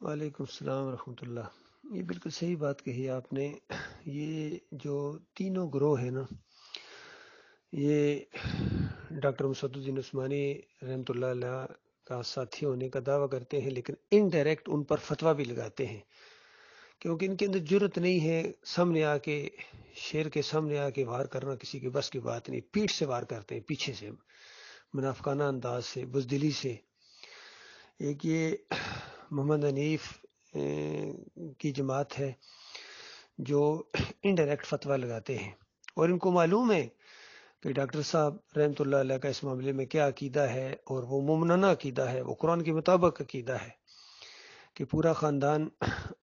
وعلیکم السلام ورحمۃ اللہ۔ یہ بالکل صحیح بات کہی آپ نے۔ یہ جو تینوں گروہ ہیں نا، یہ ڈاکٹر مسعد الدین عثمانی رحمۃ اللہ علیہ کا ساتھی ہونے کا دعویٰ کرتے ہیں، لیکن انڈائریکٹ ان پر فتویٰ بھی لگاتے ہیں، کیونکہ ان کے اندر جرت نہیں ہے سامنے آ کے، شیر کے سامنے آ کے وار کرنا کسی کے بس کی بات نہیں۔ پیٹھ سے وار کرتے ہیں، پیچھے سے، منافقانہ انداز سے، بزدلی سے۔ ایک یہ محمد حنیف کی جماعت ہے جو انڈائریکٹ فتویٰ لگاتے ہیں، اور ان کو معلوم ہے کہ ڈاکٹر صاحب رحمۃ اللہ علیہ کا اس معاملے میں کیا عقیدہ ہے، اور وہ مومنانہ عقیدہ ہے، وہ قرآن کے مطابق عقیدہ ہے کہ پورا خاندان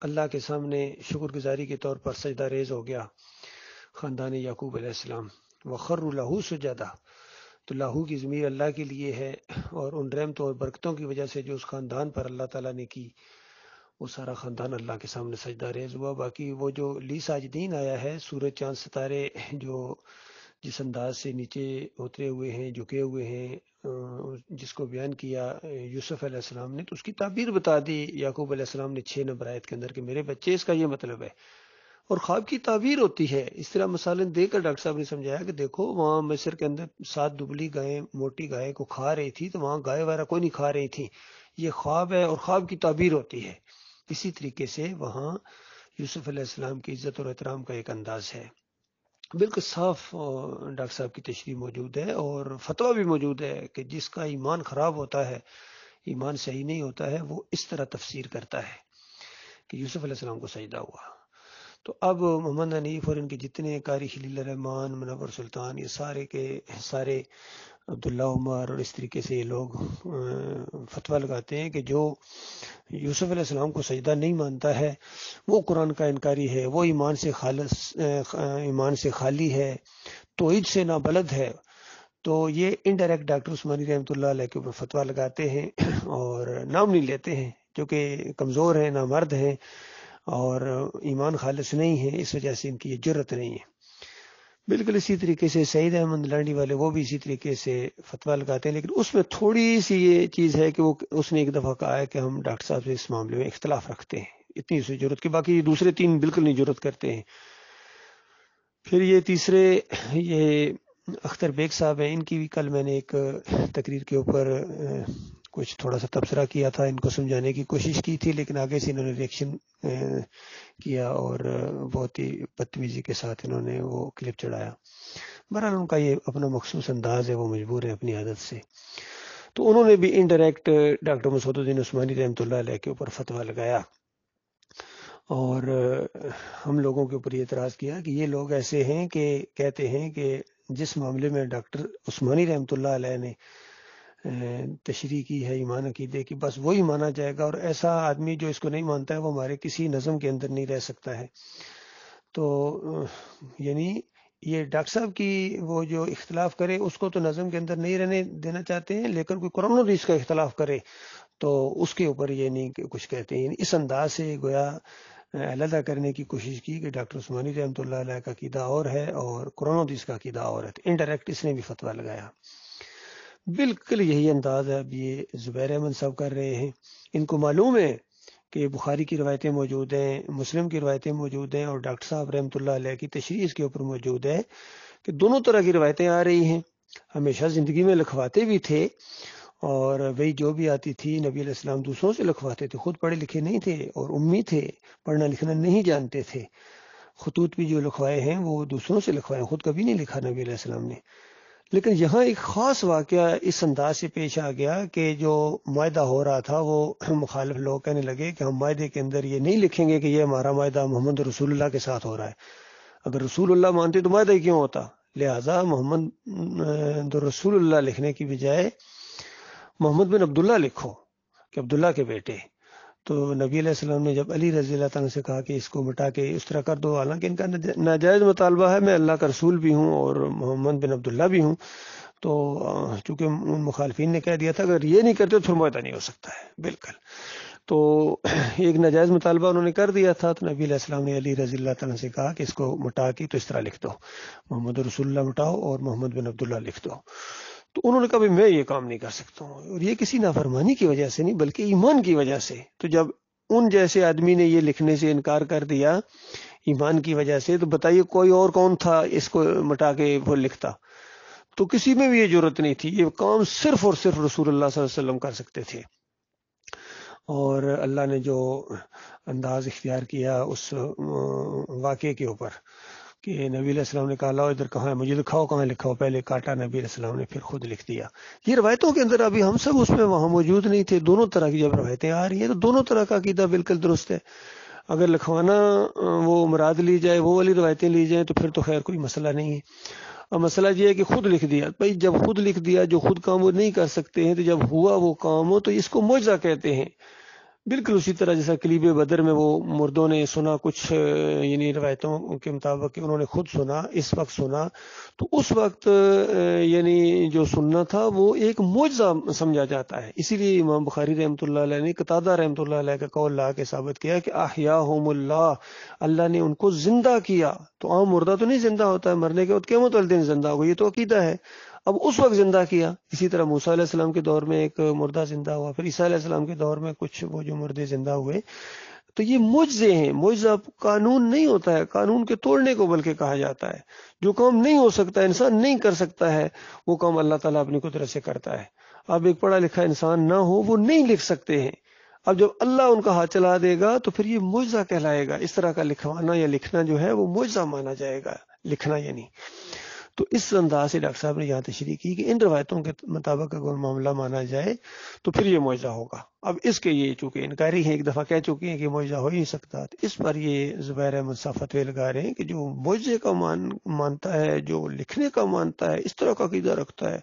اللہ کے سامنے شکر گزاری کے طور پر سجدہ ریز ہو گیا، خاندان یعقوب علیہ السلام، وخروا لہ سجدا۔ تو لاہو کی ضمیر اللہ کے لیے ہے، اور ان رحمتوں اور برکتوں کی وجہ سے جو اس خاندان پر اللہ تعالیٰ نے کی، وہ سارا خاندان اللہ کے سامنے سجدہ ریز ہوا۔ باقی وہ جو لی ساجدین آیا ہے، سورج چاند ستارے جو جس انداز سے نیچے اترے ہوئے ہیں، جھکے ہوئے ہیں، جس کو بیان کیا یوسف علیہ السلام نے، تو اس کی تعبیر بتا دی یعقوب علیہ السلام نے 6 نمبر آیت کے اندر کہ میرے بچے، اس کا یہ مطلب ہے، اور خواب کی تعبیر ہوتی ہے۔ اس طرح مثالیں دے کر ڈاکٹر صاحب نے سمجھایا کہ دیکھو وہاں مصر کے اندر 7 دبلی گائیں موٹی گائے کو کھا رہی تھی، تو وہاں گائے وغیرہ کوئی نہیں کھا رہی تھی، یہ خواب ہے اور خواب کی تعبیر ہوتی ہے۔ اسی طریقے سے وہاں یوسف علیہ السلام کی عزت اور احترام کا ایک انداز ہے، بالکل صاف ڈاکٹر صاحب کی تشریح موجود ہے، اور فتویٰ بھی موجود ہے کہ جس کا ایمان خراب ہوتا ہے، ایمان صحیح نہیں ہوتا ہے، وہ اس طرح تفسیر کرتا ہے کہ یوسف علیہ السلام کو سجدہ ہوا۔ تو اب محمد حنیف اور ان کے جتنے قاری خلیل الرحمان، منور سلطان، یہ سارے کے سارے، عبداللہ عمر، اور اس طریقے سے یہ لوگ فتویٰ لگاتے ہیں کہ جو یوسف علیہ السلام کو سجدہ نہیں مانتا ہے وہ قرآن کا انکاری ہے، وہ ایمان سے خالی ہے، توحید سے نابلد ہے۔ تو یہ انڈائریکٹ ڈاکٹر عثمانی رحمۃ اللہ علیہ کے اوپر فتویٰ لگاتے ہیں، اور نام نہیں لیتے ہیں، جو کہ کمزور ہیں، نامرد ہیں، اور ایمان خالص نہیں ہے، اس وجہ سے ان کی یہ جرت نہیں ہے۔ بالکل اسی طریقے سے سعید احمد لانڈی والے، وہ بھی اسی طریقے سے فتویٰ لگاتے ہیں، لیکن اس میں تھوڑی سی یہ چیز ہے کہ اس نے ایک دفعہ کہا ہے کہ ہم ڈاکٹر صاحب سے اس معاملے میں اختلاف رکھتے ہیں، اتنی سی جرت کی، باقی یہ دوسرے 3 بالکل نہیں جرت کرتے ہیں۔ پھر یہ تیسرے، یہ اختر بیگ صاحب ہیں، ان کی بھی کل میں نے ایک تقریر کے اوپر کچھ تھوڑا سا تبصرہ کیا تھا، ان کو سمجھانے کی کوشش کی تھی، لیکن آگے سے انہوں نے ریئیکشن کیا اور بہت ہی بدتمیزی کے ساتھ انہوں نے وہ کلپ چڑھایا۔ بہرحال ان کا یہ اپنا مخصوص انداز ہے، وہ مجبور ہے اپنی عادت سے۔ تو انہوں نے بھی انڈائریکٹ ڈاکٹر مسعود الدین عثمانی رحمۃ اللہ علیہ کے اوپر فتویٰ لگایا، اور ہم لوگوں کے اوپر یہ اعتراض کیا کہ یہ لوگ ایسے ہیں کہ کہتے ہیں کہ جس معاملے میں ڈاکٹر عثمانی رحمۃ اللہ علیہ نے تشریح کی ہے ایمان عقیدے کی، بس وہی مانا جائے گا، اور ایسا آدمی جو اس کو نہیں مانتا ہے وہ ہمارے کسی نظم کے اندر نہیں رہ سکتا ہے۔ تو یعنی یہ ڈاکٹر صاحب کی وہ جو اختلاف کرے اس کو تو نظم کے اندر نہیں رہنے دینا چاہتے ہیں، لیکن کوئی قرآن و حدیث کا اختلاف کرے تو اس کے اوپر یہ نہیں کچھ کہتے ہیں۔ یعنی اس انداز سے گویا علیحدہ کرنے کی کوشش کی کہ ڈاکٹر عثمانی رحمۃ اللہ علیہ کا عقیدہ اور ہے اور قرآن و حدیث کا عقیدہ اور ہے، انڈائریکٹ اس نے بھی فتویٰ لگایا۔ بالکل یہی انداز ہے اب یہ زبیر احمد صاحب کر رہے ہیں۔ ان کو معلوم ہے کہ بخاری کی روایتیں موجود ہیں، مسلم کی روایتیں موجود ہیں، اور ڈاکٹر صاحب رحمۃ اللہ علیہ کی تشریح اس کے اوپر موجود ہے کہ دونوں طرح کی روایتیں آ رہی ہیں۔ ہمیشہ زندگی میں لکھواتے بھی تھے، اور وہی جو بھی آتی تھی نبی علیہ السلام دوسروں سے لکھواتے تھے، خود پڑھے لکھے نہیں تھے اور امی تھے، پڑھنا لکھنا نہیں جانتے تھے۔ خطوط بھی جو لکھوائے ہیں وہ دوسروں سے لکھوائے، خود کبھی نہیں لکھا نبی علیہ السلام نے۔ لیکن یہاں ایک خاص واقعہ اس انداز سے پیش آ گیا کہ جو معاہدہ ہو رہا تھا وہ مخالف لوگ کہنے لگے کہ ہم معاہدے کے اندر یہ نہیں لکھیں گے کہ یہ ہمارا معاہدہ محمد رسول اللہ کے ساتھ ہو رہا ہے، اگر رسول اللہ مانتے تو معاہدہ ہی کیوں ہوتا، لہٰذا محمد رسول اللہ لکھنے کی بجائے محمد بن عبداللہ لکھو کہ عبداللہ کے بیٹے۔ تو نبی علیہ السلام نے جب علی رضی اللہ تعالیٰ سے کہا کہ اس کو مٹا کے اس طرح کر دو، حالانکہ ان کا ناجائز مطالبہ ہے، میں اللہ کا رسول بھی ہوں اور محمد بن عبداللہ بھی ہوں، تو چونکہ ان مخالفین نے کہہ دیا تھا اگر یہ نہیں کرتے تو پھر معاہدہ نہیں ہو سکتا ہے، بالکل۔ تو ایک ناجائز مطالبہ انہوں نے کر دیا تھا، تو نبی علیہ السلام نے علی رضی اللہ تعالیٰ سے کہا کہ اس کو مٹا کے تو اس طرح لکھ دو، محمد رسول اللہ مٹاؤ اور محمد بن عبداللہ لکھ دو۔ تو انہوں نے کہا میں یہ کام نہیں کر سکتا ہوں، اور یہ کسی نافرمانی کی وجہ سے نہیں بلکہ ایمان کی وجہ سے۔ تو جب ان جیسے آدمی نے یہ لکھنے سے انکار کر دیا ایمان کی وجہ سے، تو بتائیے کوئی اور کون تھا اس کو مٹا کے وہ لکھتا؟ تو کسی میں بھی یہ ضرورت نہیں تھی، یہ کام صرف اور صرف رسول اللہ صلی اللہ علیہ وسلم کر سکتے تھے۔ اور اللہ نے جو انداز اختیار کیا اس واقعے کے اوپر کہ نبی علیہ السلام نے کہا لاؤ ادھر کہاں ہے، مجھے دکھاؤ کہاں لکھا ہو، پہلے کاٹا نبی علیہ السلام نے، پھر خود لکھ دیا۔ یہ روایتوں کے اندر ابھی ہم سب اس میں وہاں موجود نہیں تھے، دونوں طرح کی جب روایتیں آ رہی ہیں تو دونوں طرح کا عقیدہ بالکل درست ہے۔ اگر لکھوانا وہ مراد لی جائے، وہ والی روایتیں لی جائیں تو پھر تو خیر کوئی مسئلہ نہیں ہے۔ اب مسئلہ یہ ہے کہ خود لکھ دیا، بھائی جب خود لکھ دیا، جو خود کام وہ نہیں کر سکتے ہیں، تو جب ہوا وہ کام ہو تو اس کو معجزہ کہتے ہیں۔ بالکل اسی طرح جیسا کلیب بدر میں وہ مردوں نے سنا کچھ، یعنی روایتوں کے مطابق کہ انہوں نے خود سنا، اس وقت سنا، تو اس وقت یعنی جو سننا تھا وہ ایک معجزہ سمجھا جاتا ہے۔ اسی لیے امام بخاری رحمۃ اللہ علیہ نے قتادہ رحمۃ اللہ علیہ کا قول لا کے ثابت کیا کہ احیاہم اللہ، اللہ نے ان کو زندہ کیا۔ تو عام مردہ تو نہیں زندہ ہوتا ہے، مرنے کے بعد قیامت والے دن زندہ ہو، یہ تو عقیدہ ہے۔ اب اس وقت زندہ کیا۔ اسی طرح موسیٰ علیہ السلام کے دور میں ایک مردہ زندہ ہوا، پھر عیسیٰ علیہ السلام کے دور میں کچھ وہ جو مردے زندہ ہوئے۔ تو یہ معجزے ہیں، معجزہ قانون نہیں ہوتا ہے، قانون کے توڑنے کو بلکہ کہا جاتا ہے۔ جو کام نہیں ہو سکتا، انسان نہیں کر سکتا ہے، وہ کام اللہ تعالیٰ اپنی قدرت سے کرتا ہے۔ اب ایک پڑھا لکھا انسان نہ ہو، وہ نہیں لکھ سکتے ہیں، اب جب اللہ ان کا ہاتھ چلا دے گا تو پھر یہ معجزہ کہلائے گا۔ اس طرح کا لکھوانا یا لکھنا جو ہے وہ معجزہ مانا جائے گا، لکھنا یعنی۔ تو اس انداز سے ڈاکٹر صاحب نے یہاں تشریح کی کہ ان روایتوں کے مطابق اگر معاملہ مانا جائے تو پھر یہ معجزہ ہوگا۔ اب اس کے یہ چونکہ انکاری ہیں، ایک دفعہ کہہ چکے ہیں کہ معجزہ ہو ہی نہیں سکتا، تو اس پر یہ زبیر احمد صاحب فتوے لگا رہے ہیں کہ جو معجزے کا مانتا ہے، جو لکھنے کا مانتا ہے، اس طرح کا عقیدہ رکھتا ہے،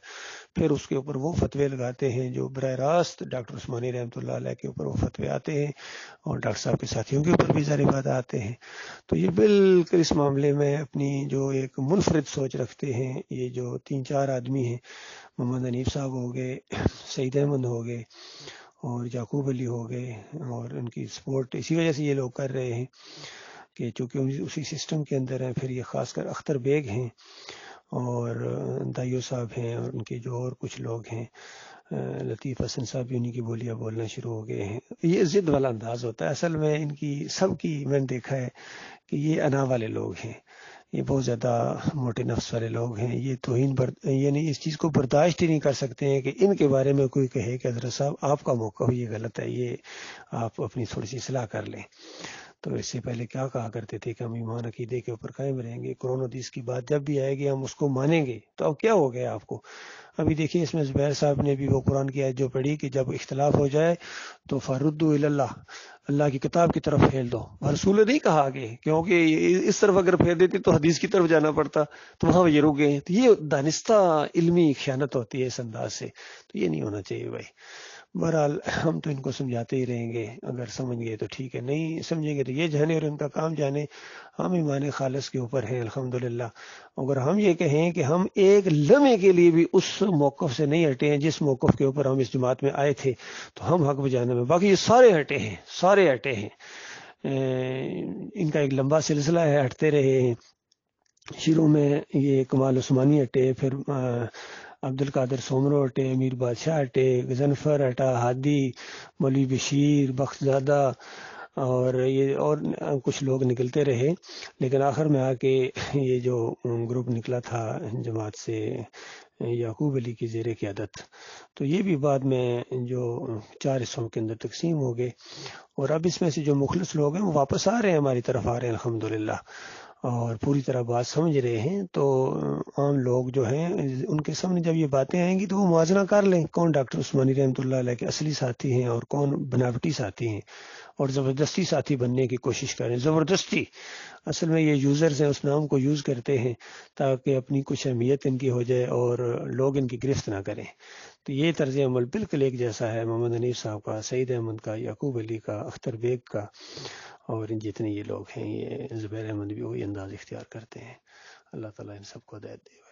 پھر اس کے اوپر وہ فتوے لگاتے ہیں جو براہ راست ڈاکٹر عثمانی رحمۃ اللہ علیہ کے اوپر وہ فتوے آتے ہیں، اور ڈاکٹر صاحب کے ساتھیوں کے اوپر بھی ظاہر بات آتے ہیں۔ تو یہ بالکل اس معاملے میں اپنی جو ایک منفرد سوچ رکھتے ہیں، یہ جو 3-4 آدمی ہیں، محمد حنیف صاحب ہو گئے، سعید احمد ہو گئے، اور یعقوب علی ہو گئے، اور ان کی سپورٹ اسی وجہ سے یہ لوگ کر رہے ہیں کہ چونکہ اسی سسٹم کے اندر ہیں۔ پھر یہ خاص کر اختر بیگ ہیں اور دائیو صاحب ہیں، اور ان کے جو اور کچھ لوگ ہیں، لطیف حسن صاحب بھی انہیں کی بولیاں بولنا شروع ہو گئے ہیں۔ یہ ضد والا انداز ہوتا ہے، اصل میں ان کی سب کی میں نے دیکھا ہے کہ یہ انا والے لوگ ہیں، یہ بہت زیادہ موٹے نفس والے لوگ ہیں۔ یہ توہین یعنی اس چیز کو برداشت ہی نہیں کر سکتے ہیں کہ ان کے بارے میں کوئی کہے کہ حضرت صاحب آپ کا موقف یہ غلط ہے، یہ آپ اپنی تھوڑی سی اصلاح کر لیں۔ تو اس سے پہلے کیا کہا کرتے تھے کہ ہم ایمان عقیدے کے اوپر قائم رہیں گے، قرآن حدیث کی بات جب بھی آئے گی ہم اس کو مانیں گے۔ تو اب کیا ہو گیا آپ کو؟ ابھی دیکھیے اس میں زبیر صاحب نے بھی وہ قرآن کی آیت جو پڑھی کہ جب اختلاف ہو جائے تو فردوا الی اللہ، اللہ کی کتاب کی طرف پھیر دو۔ رسول نہیں کہا آگے، کیونکہ اس طرف اگر پھیر دیتے تو حدیث کی طرف جانا پڑتا، تو وہاں یہ رک گئے۔ تو یہ دانستہ علمی خیانت ہوتی ہے اس انداز سے، تو یہ نہیں ہونا چاہیے بھائی۔ بہرحال ہم تو ان کو سمجھاتے ہی رہیں گے، اگر سمجھ گئے تو ٹھیک ہے، نہیں سمجھیں گے تو یہ جانے اور ان کا کام جانے۔ ہم ایمان خالص کے اوپر ہیں الحمدللہ۔ اگر ہم یہ کہیں کہ ہم ایک لمحے کے لیے بھی اس موقف سے نہیں ہٹے ہیں جس موقف کے اوپر ہم اس جماعت میں آئے تھے، تو ہم حق بجانے میں، باقی یہ سارے ہٹے ہیں، سارے ہٹے ہیں۔ ان کا ایک لمبا سلسلہ ہے، ہٹتے رہے ہیں۔ شروع میں یہ کمال عثمانی ہٹے، پھر عبد القادر سومرو ہٹے، امیر بادشاہ ہٹے، غضنفر ہٹا، ہادی، مولوی بشیر، بخت زادہ، اور یہ اور کچھ لوگ نکلتے رہے، لیکن آخر میں آ کے یہ جو گروپ نکلا تھا جماعت سے یعقوب علی کی زیر قیادت، تو یہ بھی بعد میں جو 4 حصوں کے اندر تقسیم ہو گئے، اور اب اس میں سے جو مخلص لوگ ہیں وہ واپس آ رہے ہیں، ہماری طرف آ رہے ہیں الحمدللہ، اور پوری طرح بات سمجھ رہے ہیں۔ تو عام لوگ جو ہیں ان کے سامنے جب یہ باتیں آئیں گی تو وہ موازنہ کر لیں کون ڈاکٹر عثمانی رحمۃ اللہ علیہ کے اصلی ساتھی ہیں اور کون بناوٹی ساتھی ہیں، اور زبردستی ساتھی بننے کی کوشش کریں۔ زبردستی، اصل میں یہ یوزرز ہیں، اس نام کو یوز کرتے ہیں تاکہ اپنی کچھ اہمیت ان کی ہو جائے اور لوگ ان کی گرفت نہ کریں۔ تو یہ طرز عمل بالکل ایک جیسا ہے محمد حنیف صاحب کا، سعید احمد کا، یعقوب علی کا، اختر بیگ کا، اور جتنے یہ لوگ ہیں، یہ زبیر احمد بھی وہی انداز اختیار کرتے ہیں۔ اللہ تعالیٰ ان سب کو ہدایت دے۔